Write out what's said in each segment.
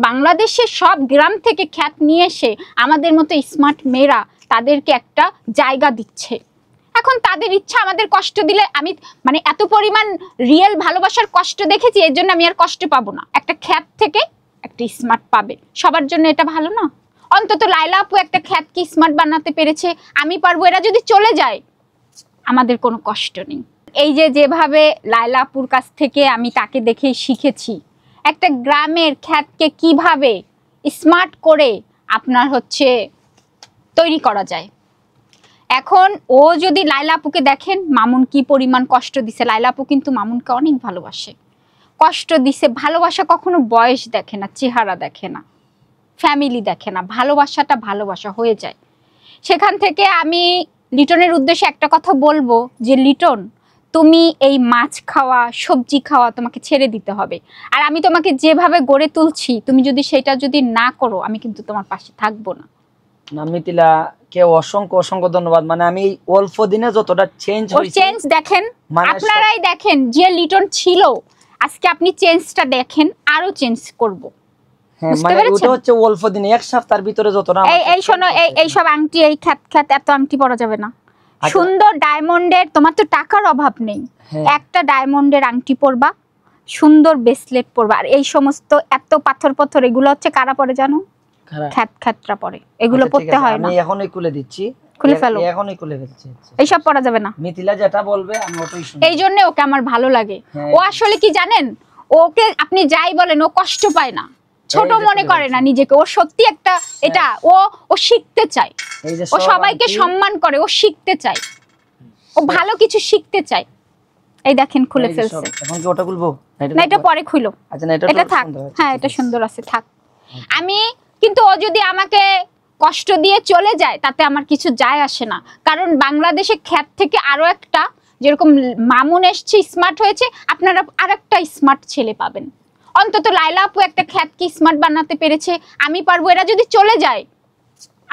বাংলাদেশের সব গ্রাম থেকে খ্যাত নিয়ে এসে আমাদের মতো স্মার্ট মেয়েরা তাদেরকে একটা জায়গা দিচ্ছে। এখন তাদের ইচ্ছা আমাদের কষ্ট দিলে, আমি মানে এত পরিমাণ রিয়েল ভালোবাসার কষ্ট দেখেছি, এর জন্য আমি আর কষ্ট পাবো না। একটা খ্যাত থেকে একটা স্মার্ট পাবে, সবার জন্য এটা ভালো না? অন্তত লাইলা আপু একটা খ্যাতকে স্মার্ট বানাতে পেরেছে, আমি পারবো। এরা যদি চলে যায় আমাদের কোনো কষ্ট নেই। এই যে যেভাবে লাইলা আপুর কাছ থেকে আমি তাকে দেখেই শিখেছি একটা গ্রামের খ্যাতকে কিভাবে স্মার্ট করে আপনার তৈরি করা যায়। এখন ও যদি লাইলা আপুকে দেখেন, মামুন কি পরিমাণ কষ্ট দিছে। লাইলা আপু কিন্তু মামুনকে অনেক ভালোবাসে, কষ্ট দিছে। ভালোবাসা কখনো বয়স দেখে না, চেহারা দেখে না, ফ্যামিলি দেখে না, ভালোবাসাটা ভালোবাসা হয়ে যায়। সেখান থেকে আমি লিটনের উদ্দেশ্যে একটা কথা বলবো যে লিটন, তুমি এই মাছ খাওয়া সবজি খাওয়া তোমাকে ছেড়ে দিতে হবে। আর আমি তোমাকে যেভাবে গড়ে তুলছি, তুমি যদি সেটা না করো, আমি কিন্তু তোমার পাশে থাকবো না। মিথিলা কে অসংখ্য অসংখ্য ধন্যবাদ। মানে আমি অল্প দিনে যতটা চেঞ্জ দেখেন, আপনারাই দেখেন যে লিটন ছিল, আজকে আপনি চেঞ্জটা দেখেন, আরো চেঞ্জ করব। মানে ওটা হচ্ছে অল্প দিনে, এক সপ্তাহের ভিতরে যতটা। এই শোনো, এই সব আংটি, এই খ্যাত এত আংটি পরা যাবে না। সুন্দর ডায়মন্ডের, তোমার তো টাকার অভাব নেই, একটা ডায়মন্ডের আংটি পরবা, সুন্দর ব্রেসলেট পরবা। আর এই সমস্ত এত পাথর এগুলো কারা পরে জানো? খ্যাতরা পরে, এগুলো পরতে হয় না। আমি এখনই খুলে দিচ্ছি, খুলে ফেলো, এখনই খুলে ফেলছি। এইসব পরা যাবে না। মিথিলা যেটা বলবে আমি ওটাই শুনবো। এই জন্য ওকে আমার ভালো লাগে। ও আসলে কি জানেন, ওকে আপনি যাই বলেন ও কষ্ট পায় না, ছোট মনে করে না নিজেকে। ও সত্যি একটা এটা ও শিখতে চায়, ও সবাইকে সম্মান করে, ও শিখতে চায়, ও ভালো কিছু শিখতে চায়। এই দেখেন খুলে ফেলছে। এখন কি ওটা খুলবো? না, এটা পরে খুলো। আচ্ছা, না এটা থাক। হ্যাঁ, এটা সুন্দর আছে, থাক। আমি কিন্তু ও যদি আমাকে কষ্ট দিয়ে চলে যায় তাতে আমার কিছু যায় আসে না। কারণ বাংলাদেশে খ্যাত থেকে আরো একটা, যেরকম মামুন এসছে স্মার্ট হয়েছে, আপনারা আরেকটা স্মার্ট ছেলে পাবেন। অন্তত লাইলা আপু একটা খ্যাতকে স্মার্ট বানাতে পেরেছে, আমি পারবো। এরা যদি চলে যায়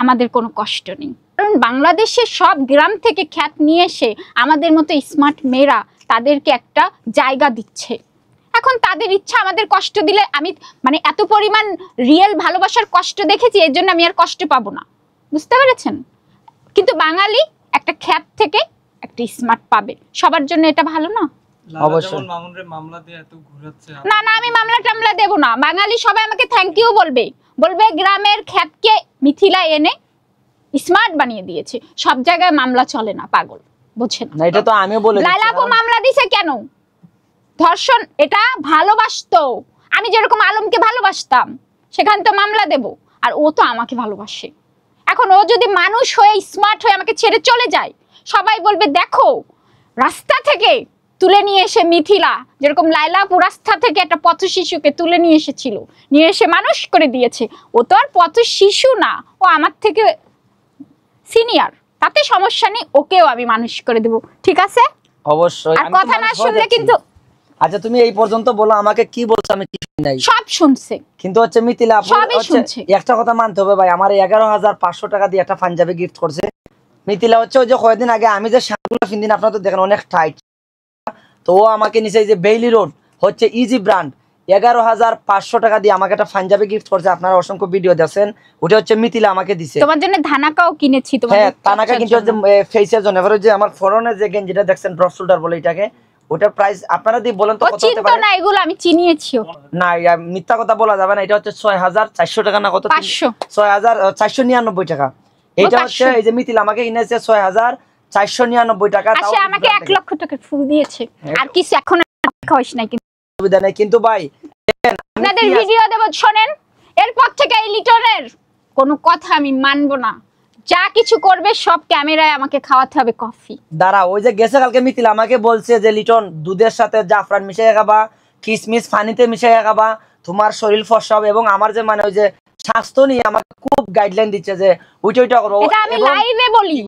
আমাদের কোনো কষ্ট নেই। কারণ বাংলাদেশের সব গ্রাম থেকে খ্যাত নিয়ে এসে আমাদের মতো স্মার্ট মেয়েরা তাদেরকে একটা জায়গা দিচ্ছে। এখন তাদের ইচ্ছা আমাদের কষ্ট দিলে, আমি মানে এত পরিমাণ রিয়েল ভালোবাসার কষ্ট দেখেছি, এর জন্য আমি আর কষ্ট পাবো না। বুঝতে পেরেছেন? কিন্তু বাঙালি একটা খ্যাত থেকে একটা স্মার্ট পাবে, সবার জন্য এটা ভালো না? অবশ্যই। না, আমি মামলা টামলা দেব না। বাঙালি সবাই আমাকে থ্যাংক ইউ বলবে, গ্রামের খ্যাতকে মিথিলা এনে স্মার্ট বানিয়ে দিয়েছে। সব জায়গায় মামলা চলে না, পাগল বোঝেন না। এটা তো আমিও বলে দিচ্ছি। লাইলা আপু মামলা দিছে কেন? ধর্ষণ, এটা ভালোবাসতো। আমি যেরকম আলমকে ভালোবাসতাম, সেখানে তো মামলা দেব। আর ও তো আমাকে ভালোবাসে। এখন ও যদি মানুষ হয়ে স্মার্ট হয়ে আমাকে ছেড়ে চলে যায়, সবাই বলবে দেখো, রাস্তা থেকে তুলে নিয়ে এসে মিথিলা, যেরকম লাইলা আপু রাস্তা থেকে একটা পথ শিশুকে তুলে নিয়ে এসেছিল, নিয়ে এসে মানুষ করে দিয়েছে। ও তো আর পথ শিশু না, ও আমার থেকে সিনিয়র, তাতে সমস্যা নেই। ওকেও আমি মানুষ করে দেব, ঠিক আছে? অবশ্যই। আর কথা না শুনলে কিন্তু। আচ্ছা, তুমি এই পর্যন্ত বলো, আমাকে কি বলছো আমি কি শুনি নাই? সব শুনছে। কিন্তু মিথিলা আপু একটা কথা মানতে হবে ভাই, আমার 11,500 টাকা দিয়ে একটা পাঞ্জাবি গিফট করছে। মিথিলা ওই যে কয়েকদিন আগে আমি যে শার্টগুলো কিনদিন, আপনারা তো দেখেন অনেক টাইট, তো ও আমাকে নিচে যে বেইলি রোড ইজি ব্র্যান্ড 11,500 টাকা দিয়ে আমাকে একটা পাঞ্জাবি গিফট করছে। আপনারা অসংখ্য ভিডিও দেখছেন, ওটা মিথিলা আমাকে দিছে। তোমার জন্য ধানাকাও কিনেছি। হ্যাঁ, ধানাকা কিন্তু ফেসের জন্য। এবারে যে আমার ফরনের যে গেঞ্জিটা দেখছেন, ড্রপ শোল্ডার বলে এটাকে, ওটার প্রাইস আপনারা দিয়ে বলেন তো কত হতে পারে? না, এগুলো আমি চিনিয়েছি। না, মিথ্যা কথা বলা যাবে না। এটা 6,400 টাকা না কত? 6,499 টাকা। এটা এই যে মিথিলা আমাকে কিনেছে 6,499 টাকা। আচ্ছা, আমাকে 1 লক্ষ টাকা ফুল দিয়েছে। আর কিছু এখন খাওয়াইস নাই, কিন্তু সুবিধা নাই। কিন্তু ভাই আপনাদের ভিডিও দেব, শোনেন, এরপর থেকে এই লিটনের কোনো কথা আমি মানবো না। যা কিছু করবে সব ক্যামেরায় আমাকে খাওয়াতে হবে কফি। দাঁড়া, ওই যে গেছে কালকে মিথিলা আমাকে বলছে যে লিটন, দুধের সাথে জাফরান মিশিয়ে খাবা, কিশমিশ পানিতে মিশিয়ে খাবা, তোমার শরীর ফর্সা হবে। এবং আমার যে মানে ওই যে স্বাস্থ্য নিয়ে আমাকে খুব গাইডলাইন দিচ্ছে যে ওইটা করো। এটা আমি লাইভে বলি।